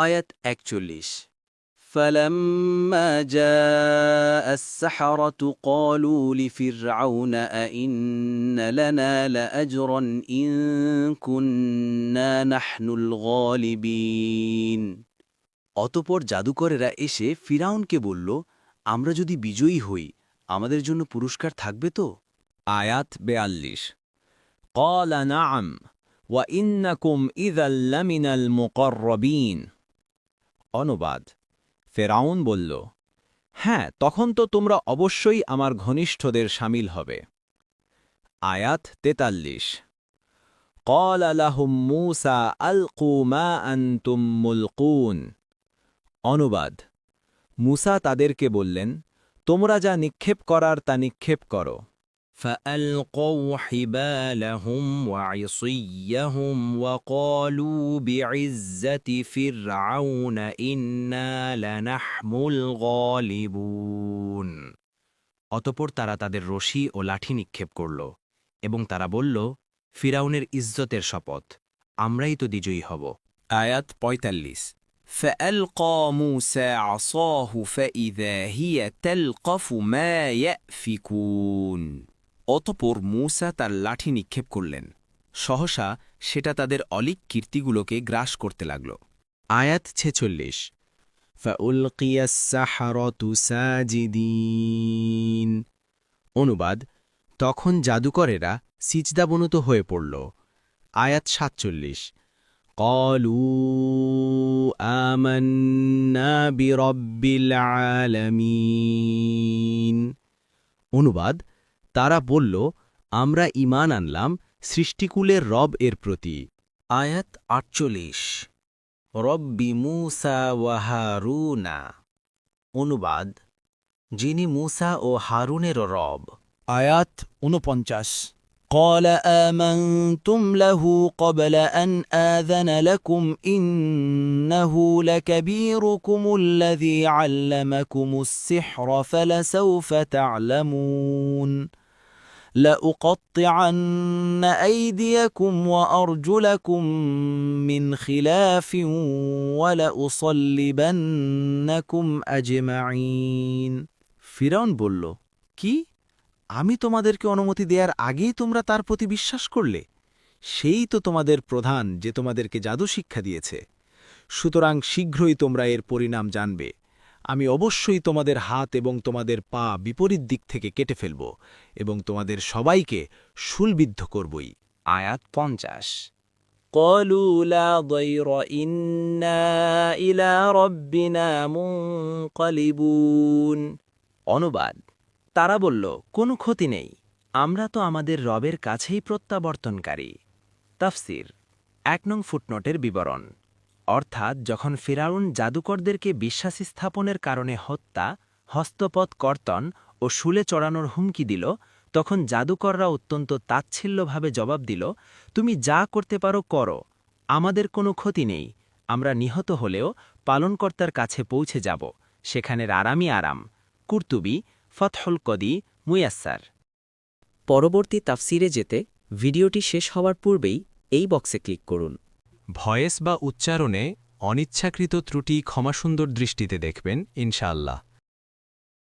আয়াত ৪১ فَلَمَّا جَاءَ السَّحَرَةُ قَالُوا لِفِرْعَوْنَ أَإِنَّ لَنَا لَأَجْرًا إِن كُنَّا نَحْنُ الْغَالِبِينَ। অতঃপর জাদুকরেরা এসে ফিরাউনকে বলল, আমরা যদি বিজয়ী হই আমাদের জন্য পুরস্কার থাকবে তো? আয়াত ৪২ قال نعم وإنكم إذا لمن المقربين। অনুবাদ ফেরাউন বলল, হ্যাঁ, তখন তো তোমরা অবশ্যই আমার ঘনিষ্ঠদের শামিল হবে। আয়াত ৪৩ قال لهم موسى ألقوا ما أنتم ملقون। অনুবাদ মুসা তাদেরকে বললেন, তোমরা যা নিক্ষেপ করার তা নিক্ষেপ করো। فَأَلْقَوْا حِبَالَهُمْ وَعِصِيَّهُمْ وَقَالُوا بِعِزَّةِ فِرْعَوْنَ إِنَّا لَنَحْنُ الْغَالِبُونَ। অতঃপর তারা তাদের রশি ও লাঠি নিক্ষেপ করল এবং তারা বলল, ফিরাউনের ইজ্জতের শপথ, আমরাই তো বিজয়ী হব। আয়াত ৪৫ فألقى موسى عصاه فإذا هي تلقف ما يأفكون। অতঃপর মূসা তার লাঠি নিক্ষেপ করলেন, সহসা সেটা তাদের অলীক কীর্তিগুলোকে গ্রাস করতে লাগল। আয়াত ৪৬ فَأُلْقِيَ السَّحَرَةُ سَاجِدِينَ। অনুবাদ তখন জাদুকরেরা সিজদাবনত হয়ে পড়ল। আয়াত ৪৭ قَالُوا آمَنَّا بِرَبِّ الْعَالَمِينَ। অনুবাদ তারা বলল, আমরা ঈমান আনলাম সৃষ্টিকুলের রব এর প্রতি। আয়াত ৪৮ রব্বি মূসা ওয়া হারুনা। অনুবাদ যিনি মূসা ও হারুনেরও রব। আয়াত ৪৯ قال آمنتم له قبل أن آذن لكم إنه لكبيركم الذي علمكم السحر فلسوف تعلمون لأقطعن أيديكم وأرجلكم من خلاف ولأصلبنكم أجمعين। ফিরাউন বলল, কি, আমি তোমাদেরকে অনুমতি দেওয়ার আগেই তোমরা তার প্রতি বিশ্বাস করলে? সেই তো তোমাদের প্রধান যে তোমাদেরকে জাদু শিক্ষা দিয়েছে। সুতরাং শীঘ্রই তোমরা এর পরিণাম জানবে। আমি অবশ্যই তোমাদের হাত এবং তোমাদের পা বিপরীত দিক থেকে কেটে ফেলব এবং তোমাদের সবাইকে শুলবিদ্ধ করবই। আয়াত ৫০ قالوا لا ضير إنا إلى ربنا منقلبون। অনুবাদ তারা বলল, কোনো ক্ষতি নেই, আমরা তো আমাদের রবের কাছেই প্রত্যাবর্তনকারী। তাফসির ১ নং ফুটনোটের বিবরণ অর্থাৎ যখন ফিরাউন জাদুকরদেরকে বিশ্বাসী স্থাপনের কারণে হত্যা, হস্তপদ কর্তন ও শুলে চড়ানোর হুমকি দিল, তখন জাদুকররা অত্যন্ত তাচ্ছিল্যভাবে জবাব দিল, তুমি যা করতে পারো করো, আমাদের কোনো ক্ষতি নেই, আমরা নিহত হলেও পালনকর্তার কাছে পৌঁছে যাব, সেখানের আরামই আরাম। কুরতুবী ফতহুল কদি মুয়াস্সার। পরবর্তী তাফসিরে যেতে ভিডিওটি শেষ হওয়ার পূর্বেই এই বক্সে ক্লিক করুন। ভয়েস বা উচ্চারণে অনিচ্ছাকৃত ত্রুটি ক্ষমাসুন্দর দৃষ্টিতে দেখবেন ইনশাআল্লাহ।